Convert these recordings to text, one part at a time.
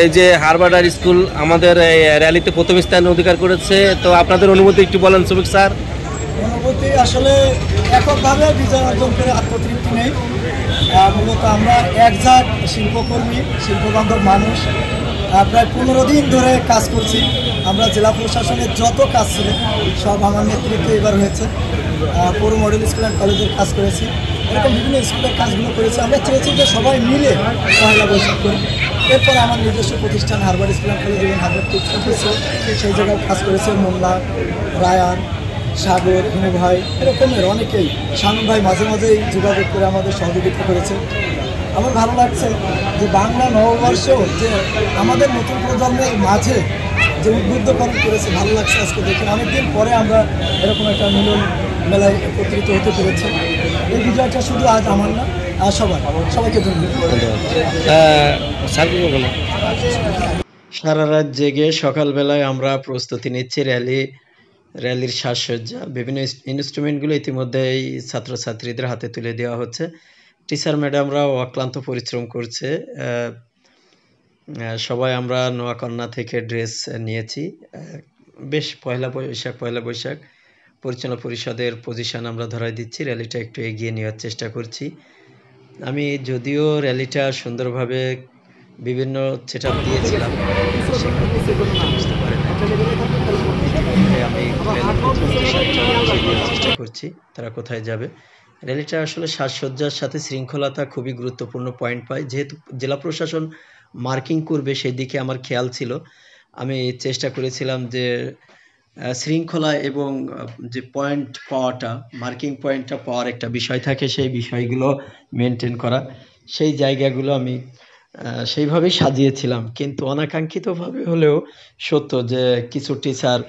এই যে Harvard school আমাদের এই র্যালিতে প্রথম স্থান অধিকার করেছে, তো আপনাদের অনুভূতি একটু বলেন শফিক স্যার। অনুভূতি আসলে এককভাবে বিজয় অর্জন করে আত্মতৃপ্তি নেই। মূলত আমরা একজাক শিল্পকর্মী, শিল্পবান্ধব মানুষ, প্রায় 15 দিন ধরে কাজ করছি। আমরা জেলা প্রশাসনের যত কাজ ছিল সব আমার নেতৃত্বে এবার হয়েছে। পৌর মডেল স্কুল অ্যান্ড কলেজের কাজ করেছি, এরকম বিভিন্ন স্কুলের কাজগুলো করেছি। আমরা চেয়েছি যে সবাই মিলে পয়লা বৈশাখ করি। এরপর আমার নিজস্ব প্রতিষ্ঠান হারবার্ড স্কুল অ্যান্ড কলেজ এবং হারবার্ড কিডস ক্যাম্পাসে সেই জায়গায় কাজ করেছে মোল্লা, রায়ান, সাগর, হিমু ভাই, এরকমের অনেকেই, শামীম ভাই মাঝে মাঝেই যোগাযোগ করে আমাদের সহযোগিতা করেছে। আমার ভালো লাগছে যে বাংলা নববর্ষেও যে আমাদের নতুন প্রজন্মের মাঝে যে উদ্বুদ্ধকরণ করেছে, ভালো লাগছে আজকে দেখে। অনেকদিন পরে আমরা এরকম একটা মিলন মেলায় একত্রিত হতে পেরেছি। এই বিজয়টা শুধু আজ আমার না, সবাইকে ধন্যবাদ। সারা রাত জেগে সকালবেলায় আমরা প্রস্তুতি নিচ্ছি র্যালির সাজসজ্জা। বিভিন্ন ইনস্ট্রুমেন্টগুলো ইতিমধ্যেই ছাত্রছাত্রীদের হাতে তুলে দেওয়া হচ্ছে। টিচার ম্যাডামরাও অক্লান্ত পরিশ্রম করছে। সবাই আমরা নোয়াকন্যা থেকে ড্রেস নিয়েছি। বেশ পয়লা বৈশাখ পরিচালনা পরিষদের পজিশন আমরা ধরাই দিচ্ছি, র্যালিটা একটু এগিয়ে নেওয়ার চেষ্টা করছি। আমি যদিও র্যালিটা সুন্দরভাবে বিভিন্ন সেটআপ দিয়েছিলাম, বুঝতে পারেন আমি চেষ্টা করছি তারা কোথায় যাবে। র্যালিটা আসলে সাজসজ্জার সাথে শৃঙ্খলতা খুবই গুরুত্বপূর্ণ পয়েন্ট পাই। যেহেতু জেলা প্রশাসন মার্কিং করবে সেই দিকে আমার খেয়াল ছিল। আমি চেষ্টা করেছিলাম যে শৃঙ্খলা এবং যে পয়েন্ট পাওয়াটা, মার্কিং পয়েন্টটা পাওয়ার একটা বিষয় থাকে, সেই বিষয়গুলো মেনটেন করা, সেই জায়গাগুলো আমি সেইভাবেই সাজিয়েছিলাম। কিন্তু অনাকাঙ্ক্ষিতভাবে হলেও সত্য যে কিছু টিচার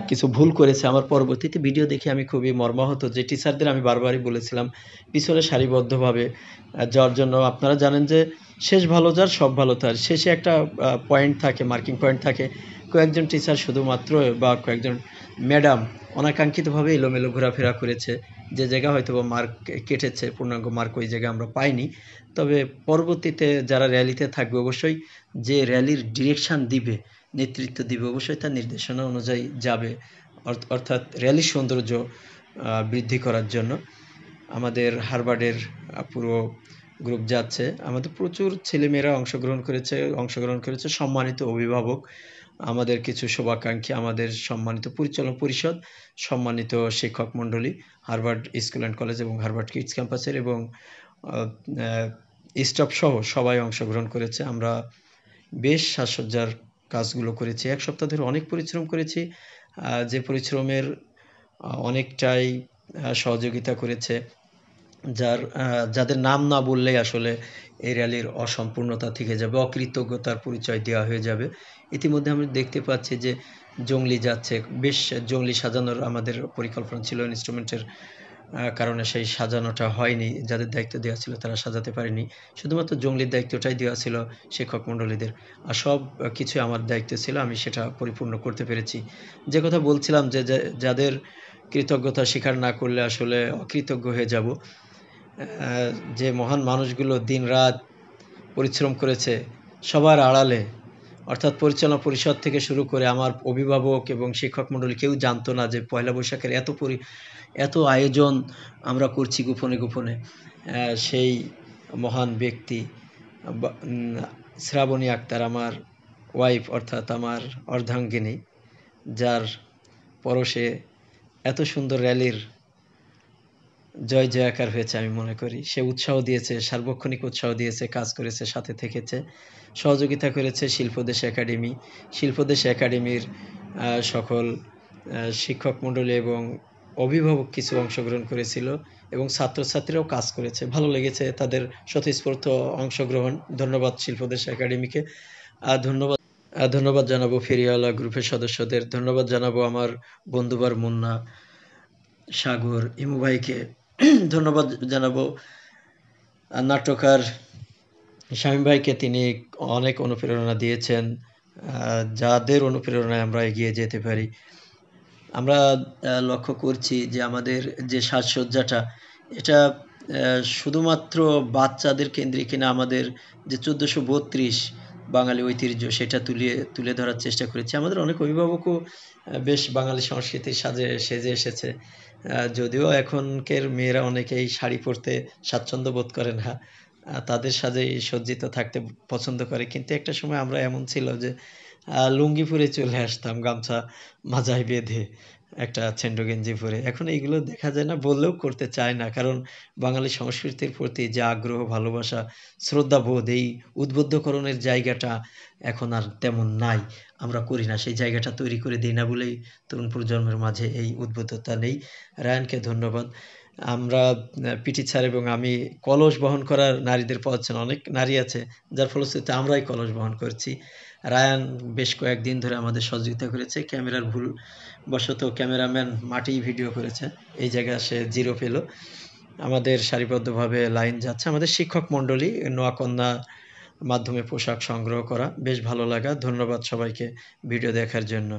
কিছু ভুল করেছে। আমার পরবর্তীতে ভিডিও দেখে আমি খুবই মর্মাহত যে টিচারদের আমি বারবারই বলেছিলাম পিছনে সারিবদ্ধভাবে যাওয়ার জন্য। আপনারা জানেন যে শেষ ভালো যার সব ভালো তার, শেষে একটা পয়েন্ট থাকে, মার্কিং পয়েন্ট থাকে। কয়েকজন টিচার শুধুমাত্র বা কয়েকজন ম্যাডাম অনাকাঙ্ক্ষিতভাবে এলোমেলো ঘোরাফেরা করেছে, যে জায়গা হয়তো বা মার্ক কেটেছে, পূর্ণাঙ্গ মার্ক ওই জায়গায় আমরা পাইনি। তবে পরবর্তীতে যারা র্যালিতে থাকবে অবশ্যই যে র্যালির ডিরেকশান দিবে, নেতৃত্ব দিবে, অবশ্যই তার নির্দেশনা অনুযায়ী যাবে, অর্থাৎ র্যালির সৌন্দর্য বৃদ্ধি করার জন্য। আমাদের হারবার্ডের পুরো গ্রুপ যাচ্ছে, আমাদের প্রচুর ছেলেমেয়েরা অংশগ্রহণ করেছে, সম্মানিত অভিভাবক, আমাদের কিছু শুভাকাঙ্ক্ষী, আমাদের সম্মানিত পরিচালনা পরিষদ, সম্মানিত শিক্ষক মণ্ডলী, হারবার্ড স্কুল অ্যান্ড কলেজ এবং হারবার্ড কিডস ক্যাম্পাসের এবং স্টাফ সহ সবাই অংশগ্রহণ করেছে। আমরা বেশ সাজসজ্জার কাজগুলো করেছি, এক সপ্তাহ ধরে অনেক পরিশ্রম করেছি। যে পরিশ্রমের অনেকটাই সহযোগিতা করেছে যাদের নাম না বললেই আসলে এই র্যালির অসম্পূর্ণতা থেকে যাবে, অকৃতজ্ঞতার পরিচয় দেওয়া হয়ে যাবে। ইতিমধ্যে আমরা দেখতে পাচ্ছি যে জঙ্গলি যাচ্ছে, বেশ জঙ্গলি সাজানোর আমাদের পরিকল্পনা ছিল, ইনস্ট্রুমেন্টের কারণে সেই সাজানোটা হয়নি, যাদের দায়িত্ব দেওয়া ছিল তারা সাজাতে পারেনি। শুধুমাত্র জঙ্গলির দায়িত্বটাই দেওয়া ছিল শিক্ষক মণ্ডলীদের, আর সব কিছু আমার দায়িত্ব ছিল, আমি সেটা পরিপূর্ণ করতে পেরেছি। যে কথা বলছিলাম যে যাদের কৃতজ্ঞতা স্বীকার না করলে আসলে অকৃতজ্ঞ হয়ে যাব। যে মহান মানুষগুলো দিনরাত পরিশ্রম করেছে সবার আড়ালে, অর্থাৎ পরিচালনা পরিষদ থেকে শুরু করে আমার অভিভাবক এবং শিক্ষক মণ্ডলী কেউ জানতো না যে পয়লা বৈশাখের এত আয়োজন আমরা করছি গোপনে গোপনে। সেই মহান ব্যক্তি শ্রাবণী আক্তার, আমার ওয়াইফ অর্থাৎ আমার অর্ধাঙ্গিনী, যার পরশে এত সুন্দর র্যালির জয় জয়াকার হয়েছে, আমি মনে করি সে উৎসাহ দিয়েছে, সার্বক্ষণিক উৎসাহ দিয়েছে, কাজ করেছে, সাথে থেকেছে, সহযোগিতা করেছে শিল্পদেশ একাডেমির সকল শিক্ষক মণ্ডলী এবং অভিভাবক কিছু অংশগ্রহণ করেছিল এবং ছাত্রছাত্রীরাও কাজ করেছে। ভালো লেগেছে তাদের স্বতঃস্ফূর্ত অংশগ্রহণ। ধন্যবাদ শিল্পদেশ একাডেমিকে, ধন্যবাদ জানাবো ফেরিওয়ালা গ্রুপের সদস্যদের, ধন্যবাদ জানাবো আমার বন্ধুবার মুন্না, সাগর, ইমু ভাইকে, ধন্যবাদ জানাবো নাট্যকার শামীম ভাইকে, তিনি অনেক অনুপ্রেরণা দিয়েছেন, যাদের অনুপ্রেরণায় আমরা এগিয়ে যেতে পারি। আমরা লক্ষ্য করছি যে আমাদের যে সাজসজ্জাটা, এটা শুধুমাত্র বাচ্চাদের কেন্দ্রিক কিনা, আমাদের যে 1432 বাঙালি ঐতিহ্য সেটা তুলে ধরার চেষ্টা করেছি। আমাদের অনেক অভিভাবকও বেশ বাঙালি সংস্কৃতির সেজে এসেছে। যদিও এখনকার মেয়েরা অনেকেই শাড়ি পরতে স্বাচ্ছন্দ্য বোধ করে না, তাদের সাজেই সজ্জিত থাকতে পছন্দ করে, কিন্তু একটা সময় আমরা এমন ছিল যে লুঙ্গি পরে চলে আসতাম, গামছা মাজায় বেঁধে, একটা ছেন্ড গেঞ্জি পরে। এখন এইগুলো দেখা যায় না, বললেও করতে চায় না, কারণ বাঙালি সংস্কৃতির প্রতি যে আগ্রহ, ভালোবাসা, শ্রদ্ধাবোধ, এই উদ্বুদ্ধকরণের জায়গাটা এখন আর তেমন নাই, আমরা করি না, সেই জায়গাটা তৈরি করে দিই না বলেই তরুণ প্রজন্মের মাঝে এই উদ্বুদ্ধতা নেই। রায়ানকে ধন্যবাদ। আমরা পিটি স্যার এবং আমি কলস বহন করার নারীদের পাচ্ছেন, অনেক নারী আছে যার ফলশ্রুতিতে আমরাই কলস বহন করছি। রায়ান বেশ কয়েকদিন ধরে আমাদের সহযোগিতা করেছে, ক্যামেরার ভুল বশত ক্যামেরাম্যান মাটি ভিডিও করেছে, এই জায়গায় সে 0 পেল। আমাদের সারিবদ্ধভাবে লাইন যাচ্ছে। আমাদের শিক্ষক মণ্ডলী নোয়াকন্যা মাধ্যমে পোশাক সংগ্রহ করা, বেশ ভালো লাগা। ধন্যবাদ সবাইকে ভিডিও দেখার জন্য।